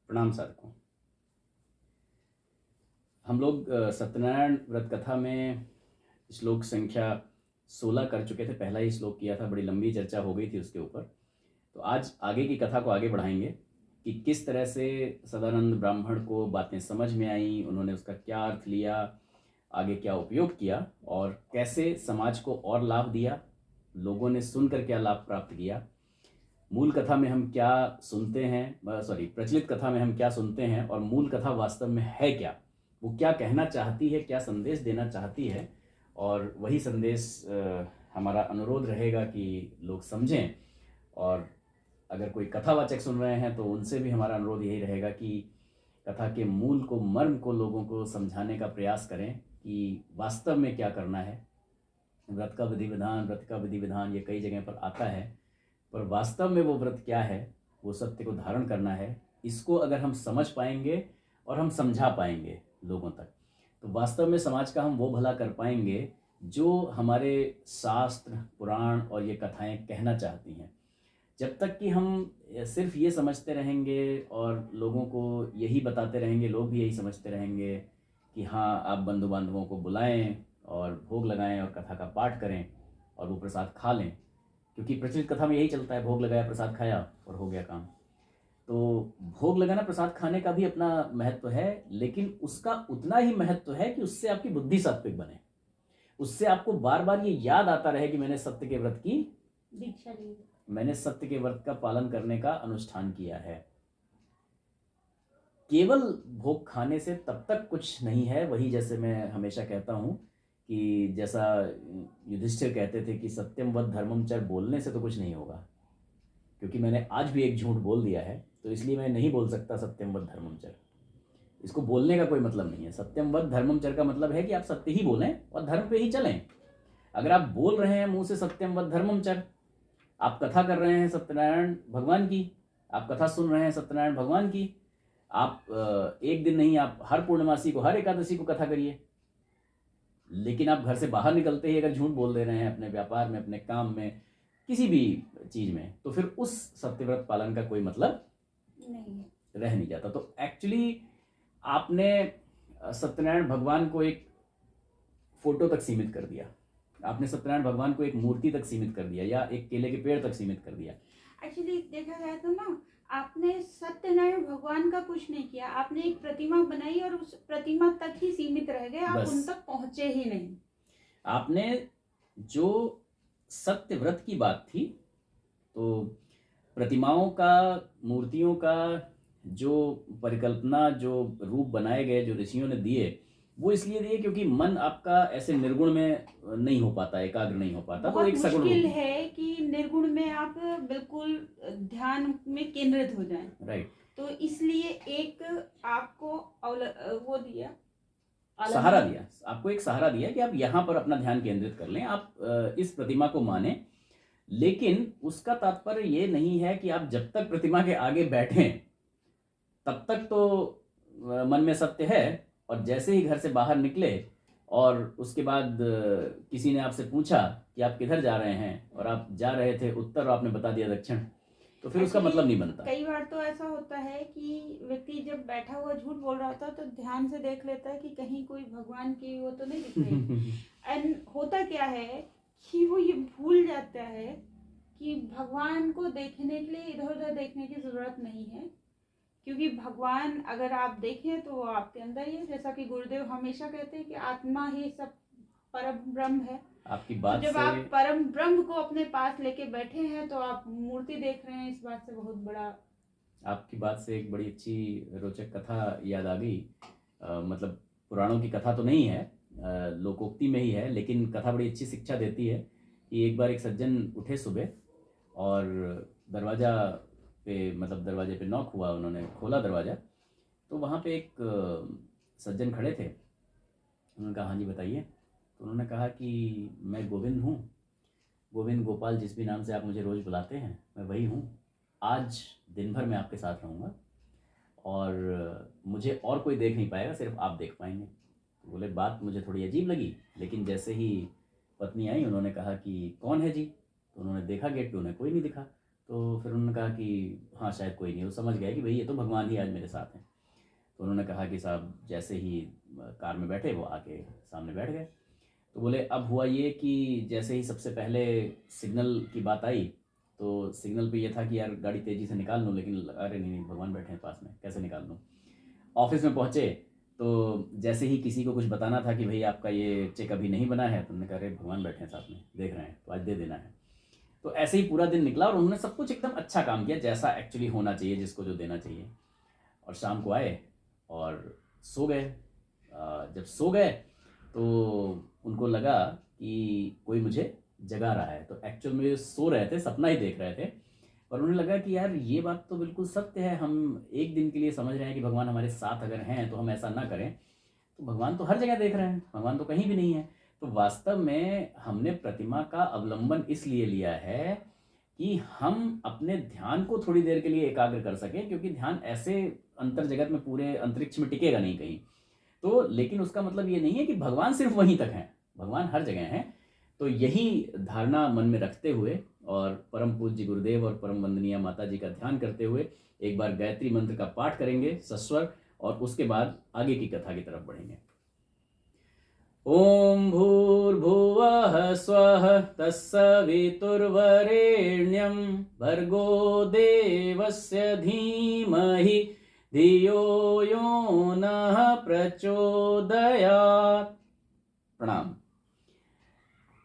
प्रणाम साधकों। हम लोग सत्यनारायण व्रत कथा में श्लोक संख्या 16 कर चुके थे। पहला ही श्लोक किया था, बड़ी लंबी चर्चा हो गई थी उसके ऊपर। तो आज आगे की कथा को आगे बढ़ाएंगे कि किस तरह से सदानंद ब्राह्मण को बातें समझ में आई, उन्होंने उसका क्या अर्थ लिया, आगे क्या उपयोग किया और कैसे समाज को और लाभ दिया, लोगों ने सुनकर क्या लाभ प्राप्त किया। मूल कथा में हम क्या सुनते हैं, प्रचलित कथा में हम क्या सुनते हैं और मूल कथा वास्तव में है क्या, वो क्या कहना चाहती है, क्या संदेश देना चाहती है। और वही संदेश हमारा अनुरोध रहेगा कि लोग समझें। और अगर कोई कथावाचक सुन रहे हैं तो उनसे भी हमारा अनुरोध यही रहेगा कि कथा के मूल को, मर्म को लोगों को समझाने का प्रयास करें कि वास्तव में क्या करना है। व्रत का विधि विधान ये कई जगह पर आता है, पर वास्तव में वो व्रत क्या है, वो सत्य को धारण करना है। इसको अगर हम समझ पाएंगे और हम समझा पाएंगे लोगों तक, तो वास्तव में समाज का हम वो भला कर पाएंगे जो हमारे शास्त्र, पुराण और ये कथाएं कहना चाहती हैं। जब तक कि हम सिर्फ ये समझते रहेंगे और लोगों को यही बताते रहेंगे, लोग भी यही समझते रहेंगे कि हाँ, आप बंधु बांधवों को बुलाएं और भोग लगाएं और कथा का पाठ करें और वो प्रसाद खा लें, क्योंकि प्रचलित कथा में यही चलता है, भोग लगाया, प्रसाद खाया और हो गया काम। तो भोग लगाना, प्रसाद खाने का भी अपना महत्व है, लेकिन उसका उतना ही महत्व है कि उससे आपकी बुद्धि सात्विक बने, उससे आपको बार बार ये याद आता रहे कि मैंने सत्य के व्रत की दीक्षा ली, मैंने सत्य के व्रत का पालन करने का अनुष्ठान किया है। केवल भोग खाने से तब तक कुछ नहीं है। वही जैसे मैं हमेशा कहता हूँ कि जैसा युधिष्ठिर कहते थे कि सत्यम वद धर्मम चर, बोलने से तो कुछ नहीं होगा, क्योंकि मैंने आज भी एक झूठ बोल दिया है, तो इसलिए मैं नहीं बोल सकता सत्यम वद धर्मम चर। इसको बोलने का कोई मतलब नहीं है। सत्यम वद धर्मम चर का मतलब है कि आप सत्य ही बोलें और धर्म पे ही चलें। अगर आप बोल रहे हैं मुंह से सत्यम वद धर्मम चर, आप कथा कर रहे हैं सत्यनारायण भगवान की, आप कथा सुन रहे हैं सत्यनारायण भगवान की, आप एक दिन नहीं, आप हर पूर्णमासी को, हर एकादशी को कथा करिए। लेकिन आप घर से बाहर निकलते ही अगर झूठ बोल दे रहे हैं अपने व्यापार में, अपने काम में, किसी भी चीज में, तो फिर उस सत्यव्रत पालन का कोई मतलब नहीं रह नहीं जाता। तो एक्चुअली आपने सत्यनारायण भगवान को एक फोटो तक सीमित कर दिया, आपने सत्यनारायण भगवान को एक मूर्ति तक सीमित कर दिया या एक केले के पेड़ तक सीमित कर दिया। एक्चुअली देखा जाए तो ना, आपने सत्यनारायण भगवान का कुछ नहीं किया, आपने एक प्रतिमा बनाई और उस प्रतिमा तक ही सीमित रह गए, आप उन तक पहुंचे ही नहीं। आपने जो सत्य व्रत की बात थी, तो प्रतिमाओं का, मूर्तियों का जो परिकल्पना, जो रूप बनाए गए, जो ऋषियों ने दिए, वो इसलिए दिए क्योंकि मन आपका ऐसे निर्गुण में नहीं हो पाता, एकाग्र नहीं हो पाता। तो एक मुश्किल है कि निर्गुण में आप बिल्कुल ध्यान में केंद्रित हो जाएं। राइट। तो इसलिए एक आपको वो दिया, सहारा दिया, आपको एक सहारा दिया कि आप यहाँ पर अपना ध्यान केंद्रित कर लें, आप इस प्रतिमा को माने। लेकिन उसका तात्पर्य ये नहीं है कि आप जब तक प्रतिमा के आगे बैठें तब तक तो मन में सत्य है, और जैसे ही घर से बाहर निकले और उसके बाद किसी ने आपसे पूछा कि आप किधर जा रहे हैं और आप जा रहे थे उत्तर और आपने बता दिया दक्षिण, तो फिर उसका मतलब नहीं बनता। कई बार तो ऐसा होता है कि व्यक्ति जब बैठा हुआ झूठ बोल रहा होता है तो ध्यान से देख लेता है कि कहीं कोई भगवान की वो तो नहीं दिख रही। एंड होता क्या है कि वो ये भूल जाता है कि भगवान को देखने के लिए इधर उधर देखने की जरूरत नहीं है, क्योंकि भगवान अगर आप देखें तो वो आपके अंदर ही है। जैसा कि गुरुदेव हमेशा कहते हैं कि आत्मा ही सब परम ब्रह्म है। आपकी बात तो जब से आप परम ब्रह्म को अपने पास लेके बैठे हैं तो आप मूर्ति देख रहे हैं, इस बात से बहुत बड़ा, आपकी बात से एक बड़ी अच्छी रोचक कथा याद आ गई। मतलब पुराणों की कथा तो नहीं है, लोकोक्ति में ही है, लेकिन कथा बड़ी अच्छी शिक्षा देती है कि एक बार एक सज्जन उठे सुबह और दरवाज़ा पे, मतलब दरवाजे पे नॉक हुआ, उन्होंने खोला दरवाज़ा, तो वहाँ पे एक सज्जन खड़े थे। उन्होंने कहा हाँ जी बताइए। तो उन्होंने कहा कि मैं गोविंद हूँ, गोविंद गोपाल, जिस भी नाम से आप मुझे रोज़ बुलाते हैं मैं वही हूँ। आज दिन भर मैं आपके साथ रहूँगा और मुझे और कोई देख नहीं पाएगा, सिर्फ आप देख पाएंगे। तो बोले, बात मुझे थोड़ी अजीब लगी, लेकिन जैसे ही पत्नी आई उन्होंने कहा कि कौन है जी। तो उन्होंने देखा गेट पे, उन्हें कोई नहीं दिखा। तो फिर उन्होंने कहा कि हाँ शायद कोई नहीं, वो समझ गया कि भाई ये तो भगवान ही आज मेरे साथ हैं। तो उन्होंने कहा कि साहब जैसे ही कार में बैठे वो आके सामने बैठ गए। तो बोले अब हुआ ये कि जैसे ही सबसे पहले सिग्नल की बात आई, तो सिग्नल पे ये था कि यार गाड़ी तेज़ी से निकाल लूँ, लेकिन अरे नहीं नहीं भगवान बैठे हैं पास में, कैसे निकाल लूँ। ऑफिस में पहुँचे तो जैसे ही किसी को कुछ बताना था कि भाई आपका ये चेक अभी नहीं बना है, तो उन्होंने कहा अरे भगवान बैठे हैं साथ में, देख रहे हैं, तो आज दे देना है। तो ऐसे ही पूरा दिन निकला और उन्होंने सब कुछ एकदम अच्छा काम किया जैसा एक्चुअली होना चाहिए, जिसको जो देना चाहिए। और शाम को आए और सो गए। जब सो गए तो उनको लगा कि कोई मुझे जगा रहा है, तो एक्चुअल में सो रहे थे, सपना ही देख रहे थे। और उन्हें लगा कि यार ये बात तो बिल्कुल सत्य है, हम एक दिन के लिए समझ रहे हैं कि भगवान हमारे साथ अगर हैं तो हम ऐसा ना करें, तो भगवान तो हर जगह देख रहे हैं, भगवान तो कहीं भी नहीं है। तो वास्तव में हमने प्रतिमा का अवलंबन इसलिए लिया है कि हम अपने ध्यान को थोड़ी देर के लिए एकाग्र कर सकें, क्योंकि ध्यान ऐसे अंतर जगत में पूरे अंतरिक्ष में टिकेगा नहीं कहीं। तो लेकिन उसका मतलब ये नहीं है कि भगवान सिर्फ वहीं तक हैं, भगवान हर जगह हैं। तो यही धारणा मन में रखते हुए और परम पूज्य गुरुदेव और परम वंदनीय माता जी का ध्यान करते हुए एक बार गायत्री मंत्र का पाठ करेंगे सस्वर, और उसके बाद आगे की कथा की तरफ बढ़ेंगे। ओम भूर्भुवः स्वः तत्सवितुर्वरेण्यं भर्गो देवस्य धीमहि धियो यो नः प्रचोदयात्। प्रणाम।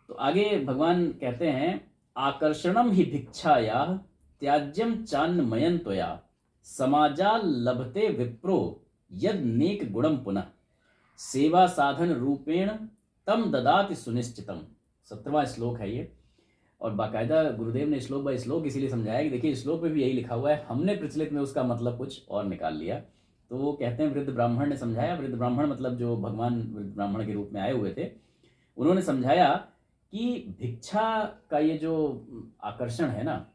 तो आगे भगवान कहते हैं, आकर्षणम ही भिक्षाया त्याज्यम चान्मयन त्वया समाजा लभते विप्रो यद नेक गुणम पुनः सेवा साधन रूपेण तम ददाति सुनिश्चितम। 17वां श्लोक है ये, और बाकायदा गुरुदेव ने श्लोक बाय श्लोक इसीलिए समझाया कि देखिए श्लोक में भी यही लिखा हुआ है, हमने प्रचलित में उसका मतलब कुछ और निकाल लिया। तो वो कहते हैं वृद्ध ब्राह्मण ने समझाया, वृद्ध ब्राह्मण मतलब जो भगवान वृद्ध ब्राह्मण के रूप में आए हुए थे, उन्होंने समझाया कि भिक्षा का ये जो आकर्षण है ना,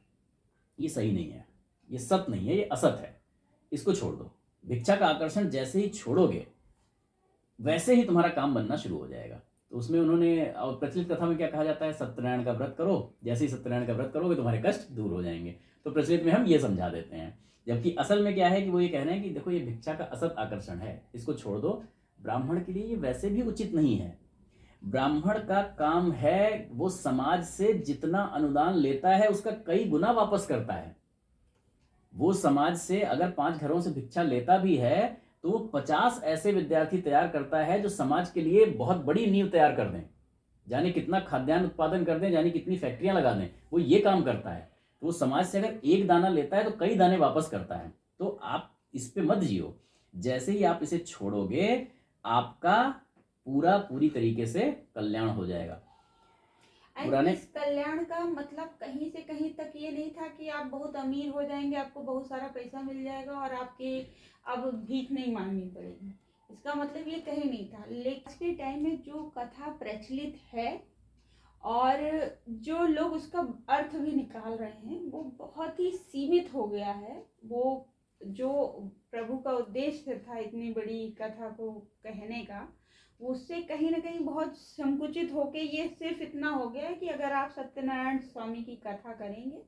ये सही नहीं है, ये सत नहीं है, ये असत है, इसको छोड़ दो। भिक्षा का आकर्षण जैसे ही छोड़ोगे वैसे ही तुम्हारा काम बनना शुरू हो जाएगा। तो उसमें उन्होंने, और प्रचलित कथा में क्या कहा जाता है, सत्यनारायण का व्रत करो, जैसे ही सत्यनारायण का व्रत करोगे तुम्हारे कष्ट दूर हो जाएंगे। तो प्रचलित में हम ये समझा देते हैं, जबकि असल में क्या है कि वो ये कह रहे हैं कि देखो ये भिक्षा का असत आकर्षण है, इसको छोड़ दो। ब्राह्मण के लिए ये वैसे भी उचित नहीं है। ब्राह्मण का काम है वो समाज से जितना अनुदान लेता है उसका कई गुना वापस करता है। वो समाज से अगर 5 घरों से भिक्षा लेता भी है तो वो 50 ऐसे विद्यार्थी तैयार करता है जो समाज के लिए बहुत बड़ी नींव तैयार कर दें, जाने कितना खाद्यान्न उत्पादन कर दें, जाने कितनी फैक्ट्रियां लगा दें, वो ये काम करता है। तो वो समाज से अगर एक दाना लेता है तो कई दाने वापस करता है। तो आप इस पे मत जियो, जैसे ही आप इसे छोड़ोगे आपका पूरी तरीके से कल्याण हो जाएगा। पुराने इस कल्याण का मतलब कहीं से कहीं तक ये नहीं था कि आप बहुत अमीर हो जाएंगे, आपको बहुत सारा पैसा मिल जाएगा और आपके अब भीख नहीं मांगनी पड़ेगी। इसका मतलब ये कहीं नहीं था। लेकिन के टाइम में जो कथा प्रचलित है और जो लोग उसका अर्थ भी निकाल रहे हैं वो बहुत ही सीमित हो गया है। वो जो प्रभु का उद्देश्य था इतनी बड़ी कथा को कहने का, उससे कहीं ना कहीं बहुत संकुचित होके ये सिर्फ इतना हो गया है कि अगर आप सत्यनारायण स्वामी की कथा करेंगे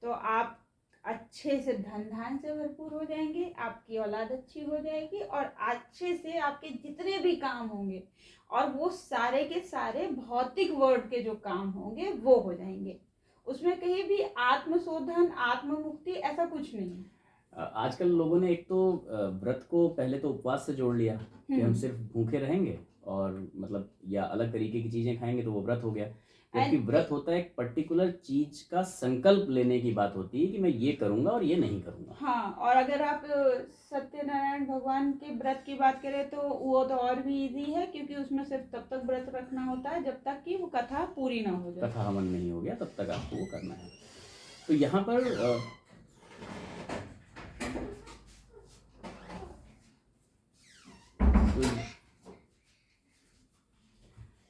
तो आप अच्छे से धन धान से भरपूर हो जाएंगे, आपकी औलाद अच्छी हो जाएगी और अच्छे से आपके जितने भी काम होंगे और वो सारे के सारे भौतिक वर्ल्ड के जो काम होंगे वो हो जाएंगे। उसमें कहीं भी आत्मशोधन, आत्ममुक्ति ऐसा कुछ नहीं है। आजकल लोगों ने एक तो व्रत को पहले तो उपवास से जोड़ लिया कि हम सिर्फ भूखे रहेंगे और मतलब या अलग तरीके की चीजें खाएंगे तो वो व्रत हो गया। जबकि व्रत होता है एक पर्टिकुलर चीज का संकल्प लेने की बात होती है कि मैं ये करूंगा और ये नहीं करूंगा। हाँ, और अगर आप सत्यनारायण भगवान के व्रत की बात करें तो वो तो और भी इजी है, क्योंकि उसमें सिर्फ तब तक व्रत रखना होता है जब तक कि वो कथा पूरी ना हो जाए, कथा हवन नहीं हो गया तब तक आपको वो करना है। तो यहाँ पर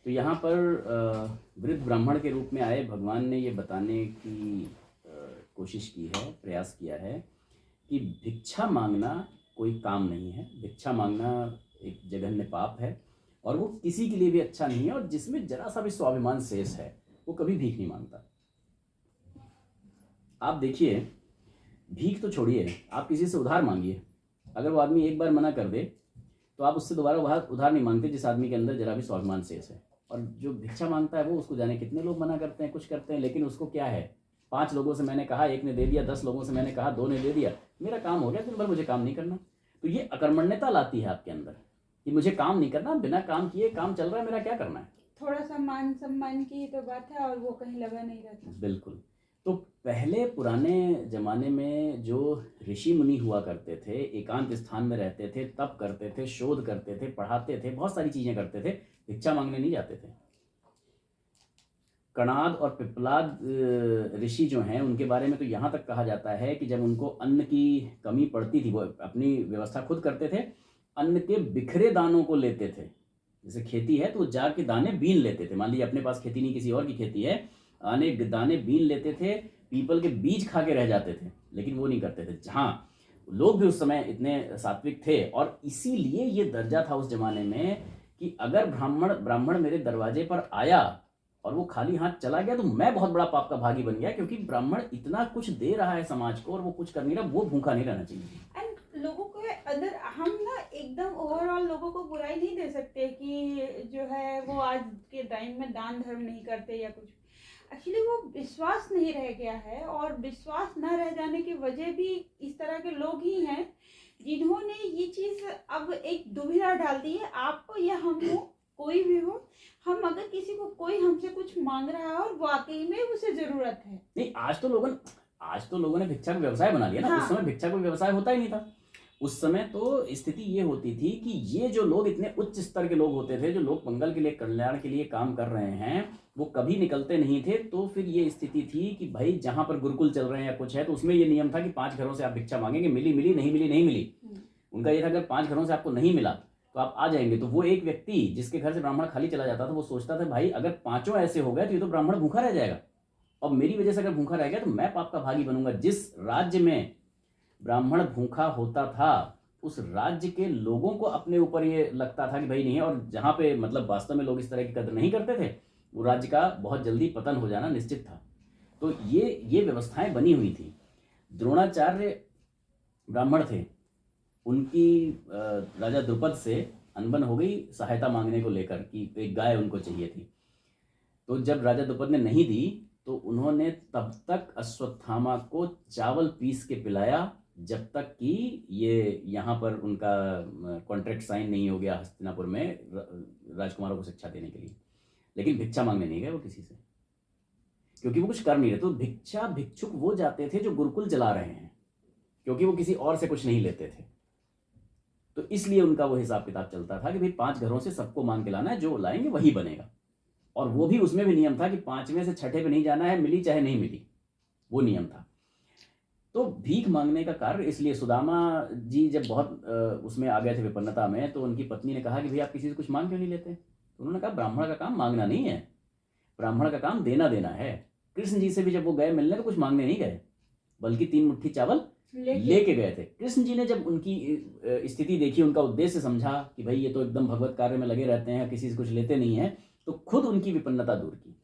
तो यहाँ पर वृद्ध ब्राह्मण के रूप में आए भगवान ने ये बताने की कोशिश की है, प्रयास किया है कि भिक्षा मांगना कोई काम नहीं है। भिक्षा मांगना एक जघन्य पाप है और वो किसी के लिए भी अच्छा नहीं है, और जिसमें जरा सा भी स्वाभिमान शेष है वो कभी भीख नहीं मांगता। आप देखिए, भीख तो छोड़िए, आप किसी से उधार मांगिए, अगर वो आदमी एक बार मना कर दे तो आप उससे दोबारा उधार नहीं मांगते, जिस आदमी के अंदर जरा भी स्वाभिमान शेष है। और जो भिक्षा मांगता है वो, उसको जाने कितने लोग मना करते हैं, कुछ करते हैं, लेकिन उसको क्या है, 5 लोगों से मैंने कहा, 1 ने दे दिया, 10 लोगों से मैंने कहा, 2 ने दे दिया, मेरा काम हो गया, दिन भर मुझे काम नहीं करना। तो ये अकर्मण्यता लाती है आपके अंदर कि मुझे काम नहीं करना, बिना काम किए काम चल रहा है, मेरा क्या करना है। थोड़ा सा मान सम्मान की तो बात है और वो कहीं लगा नहीं रहता। बिल्कुल। तो पहले पुराने जमाने में जो ऋषि मुनि हुआ करते थे, एकांत स्थान में रहते थे, तप करते थे, शोध करते थे, पढ़ाते थे, बहुत सारी चीजें करते थे, भिक्षा मांगने नहीं जाते थे। कणाद और पिप्पलाद ऋषि जो हैं, उनके बारे में तो यहाँ तक कहा जाता है कि जब उनको अन्न की कमी पड़ती थी, वो अपनी व्यवस्था खुद करते थे, अन्न के बिखरे दानों को लेते थे। जैसे खेती है तो वो जार के दाने बीन लेते थे, मान लीजिए अपने पास खेती नहीं, किसी और की खेती है, आने दाने बीन लेते थे, पीपल के बीज खा के रह जाते थे, लेकिन वो नहीं करते थे। जहाँ लोग भी उस समय इतने सात्विक थे, और इसीलिए ये दर्जा था उस जमाने में कि अगर ब्राह्मण मेरे दरवाजे पर आया और वो खाली हाथ चला गया तो मैं बहुत बड़ा पाप का भागी बन गया, क्योंकि ब्राह्मण इतना कुछ दे रहा है समाज को और वो कुछ कर नहीं रहा, वो भूखा नहीं रहना चाहिए। एंड लोगों को अंदर, हम ना एकदम ओवरऑल लोगों को बुराई नहीं दे सकते कि जो है वो आज के टाइम में दान धर्म नहीं करते या कुछ। एक्चुअली वो विश्वास नहीं रह गया है, और विश्वास न रह जाने की वजह भी इस तरह के लोग ही हैं जिन्होंने ये चीज़ अब एक दुविधा डाल दी है, आपको या हम हो, कोई भी हो, हम अगर किसी को, कोई हमसे कुछ मांग रहा है और वाकई में उसे जरूरत है। नहीं, आज तो लोगों ने भिक्षा का व्यवसाय बना लिया ना। हाँ। उस समय भिक्षा कोई व्यवसाय होता ही नहीं था। उस समय तो स्थिति ये होती थी कि ये जो लोग इतने उच्च स्तर के लोग होते थे, जो लोग मंगल के लिए, कल्याण के लिए काम कर रहे हैं, वो कभी निकलते नहीं थे। तो फिर ये स्थिति थी कि भाई जहां पर गुरुकुल चल रहे हैं या कुछ है, तो उसमें ये नियम था कि 5 घरों से आप भिक्षा मांगेंगे, मिली मिली, नहीं मिली नहीं मिली। उनका ये था अगर 5 घरों से आपको नहीं मिला तो आप आ जाएंगे। तो वो एक व्यक्ति जिसके घर से ब्राह्मण खाली चला जाता था, वो सोचता था भाई अगर 5 ऐसे हो गए तो ये तो ब्राह्मण भूखा रह जाएगा, और मेरी वजह से अगर भूखा रह गया तो मैं पाप का भागी बनूंगा। जिस राज्य में ब्राह्मण भूखा होता था, उस राज्य के लोगों को अपने ऊपर ये लगता था कि भाई नहीं है, और जहां पे मतलब वास्तव में लोग इस तरह की कदर नहीं करते थे, वो राज्य का बहुत जल्दी पतन हो जाना निश्चित था। तो ये व्यवस्थाएं बनी हुई थी। द्रोणाचार्य ब्राह्मण थे, उनकी राजा द्रुपद से अनबन हो गई सहायता मांगने को लेकर कि एक गाय उनको चाहिए थी। तो जब राजा द्रुपद ने नहीं दी तो उन्होंने तब तक अश्वत्थामा को चावल पीस के पिलाया जब तक कि ये यहाँ पर उनका कॉन्ट्रैक्ट साइन नहीं हो गया हस्तिनापुर में राजकुमारों को शिक्षा देने के लिए। लेकिन भिक्षा मांगने नहीं गए वो किसी से, क्योंकि वो कुछ कर नहीं रहे। तो भिक्षुक वो जाते थे जो गुरुकुल चला रहे हैं, क्योंकि वो किसी और से कुछ नहीं लेते थे। तो इसलिए उनका वो हिसाब किताब चलता था कि भाई 5 घरों से सबको मांग के लाना है, जो लाएंगे वही बनेगा। और वो भी, उसमें भी नियम था कि 5वें से 6ठे पे नहीं जाना है, मिली चाहे नहीं मिली, वो नियम था। तो भीख मांगने का कार्य, इसलिए सुदामा जी जब बहुत उसमें आ गए थे विपन्नता में, तो उनकी पत्नी ने कहा कि भाई आप किसी से कुछ मांग क्यों नहीं लेते। तो उन्होंने कहा ब्राह्मण का काम मांगना नहीं है, ब्राह्मण का काम देना देना है। कृष्ण जी से भी जब वो गए मिलने तो कुछ मांगने नहीं गए, बल्कि 3 मुट्ठी चावल लेके गए थे। कृष्ण जी ने जब उनकी स्थिति देखी, उनका उद्देश्य समझा कि भाई ये तो एकदम भगवत कार्य में लगे रहते हैं, किसी से कुछ लेते नहीं है, तो खुद उनकी विपन्नता दूर की।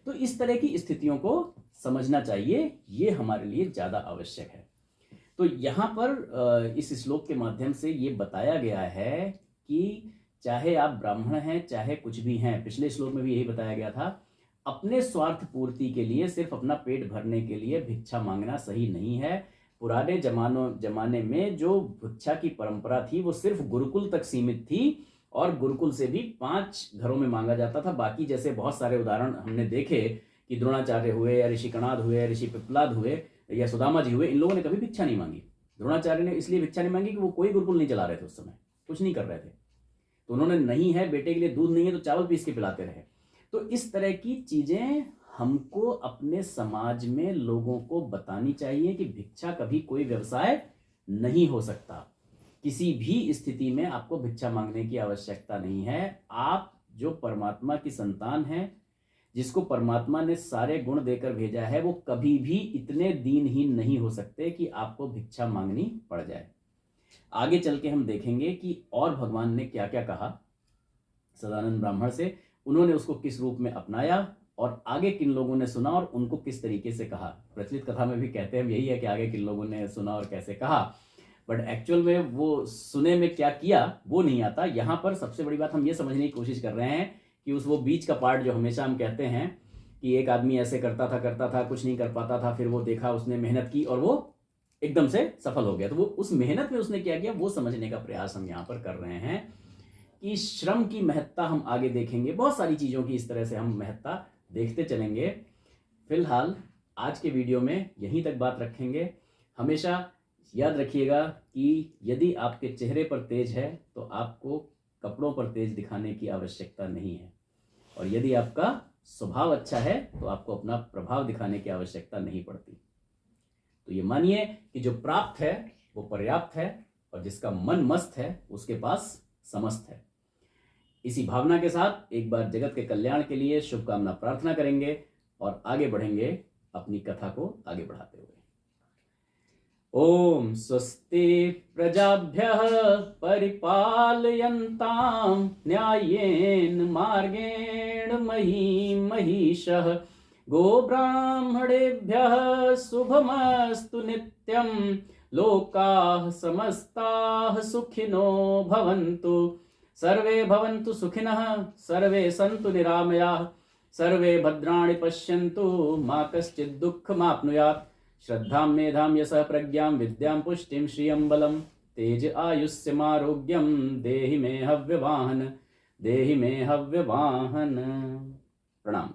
तो इस तरह की स्थितियों को समझना चाहिए, ये हमारे लिए ज्यादा आवश्यक है। तो यहाँ पर इस श्लोक के माध्यम से ये बताया गया है कि चाहे आप ब्राह्मण हैं, चाहे कुछ भी हैं, पिछले श्लोक में भी यही बताया गया था, अपने स्वार्थ पूर्ति के लिए, सिर्फ अपना पेट भरने के लिए भिक्षा मांगना सही नहीं है। पुराने जमाने में जो भिक्षा की परंपरा थी वो सिर्फ गुरुकुल तक सीमित थी, और गुरुकुल से भी 5 घरों में मांगा जाता था। बाकी जैसे बहुत सारे उदाहरण हमने देखे कि द्रोणाचार्य हुए, या ऋषि कणाद हुए, ऋषि पिप्पलाद हुए, या सुदामा जी हुए, इन लोगों ने कभी भिक्षा नहीं मांगी। द्रोणाचार्य ने इसलिए भिक्षा नहीं मांगी कि वो कोई गुरुकुल नहीं चला रहे थे, उस समय कुछ नहीं कर रहे थे। तो उन्होंने, नहीं है बेटे के लिए दूध नहीं है तो चावल पीस के पिलाते रहे। तो इस तरह की चीजें हमको अपने समाज में लोगों को बतानी चाहिए कि भिक्षा कभी कोई व्यवसाय नहीं हो सकता। किसी भी स्थिति में आपको भिक्षा मांगने की आवश्यकता नहीं है। आप जो परमात्मा की संतान हैं, जिसको परमात्मा ने सारे गुण देकर भेजा है, वो कभी भी इतने दीनहीन नहीं हो सकते कि आपको भिक्षा मांगनी पड़ जाए। आगे चल के हम देखेंगे कि और भगवान ने क्या क्या कहा सदानंद ब्राह्मण से, उन्होंने उसको किस रूप में अपनाया, और आगे किन लोगों ने सुना और उनको किस तरीके से कहा। प्रचलित कथा में भी कहते हैं हम यही है कि आगे किन लोगों ने सुना और कैसे कहा, बट एक्चुअल में वो सुने में क्या किया वो नहीं आता। यहाँ पर सबसे बड़ी बात हम ये समझने की कोशिश कर रहे हैं कि वो बीच का पार्ट जो हमेशा हम कहते हैं कि एक आदमी ऐसे करता था, कुछ नहीं कर पाता था, फिर वो देखा, उसने मेहनत की और वो एकदम से सफल हो गया। तो वो उस मेहनत में उसने क्या किया वो समझने का प्रयास हम यहाँ पर कर रहे हैं कि श्रम की महत्ता हम आगे देखेंगे, बहुत सारी चीज़ों की इस तरह से हम महत्ता देखते चलेंगे। फिलहाल आज के वीडियो में यहीं तक बात रखेंगे। हमेशा याद रखिएगा कि यदि आपके चेहरे पर तेज है तो आपको कपड़ों पर तेज दिखाने की आवश्यकता नहीं है, और यदि आपका स्वभाव अच्छा है तो आपको अपना प्रभाव दिखाने की आवश्यकता नहीं पड़ती। तो ये मानिए कि जो प्राप्त है वो पर्याप्त है और जिसका मन मस्त है उसके पास समस्त है। इसी भावना के साथ एक बार जगत के कल्याण के लिए शुभकामना प्रार्थना करेंगे और आगे बढ़ेंगे अपनी कथा को आगे बढ़ाते हुए। ओम स्वस्ति प्रजाभ्यः परिपालयन्तां न्यायेन मार्गेण महीं महिषः गोब्राह्मणेभ्यः शुभमस्तु नित्यं लोकाः समस्ताः सुखिनो भवन्तु सर्वे भवन्तु सुखिनः सर्वे सन्तु निरामयाः सर्वे भद्राणि पश्यन्तु मा कश्चित् दुःखमाप्नुयात् श्रद्धां मेधां यशः प्रज्ञां विद्यां पुष्टिं श्रियं बलं तेज आयुष्यमारोग्यं देहि मे हव्यवाहन प्रणाम।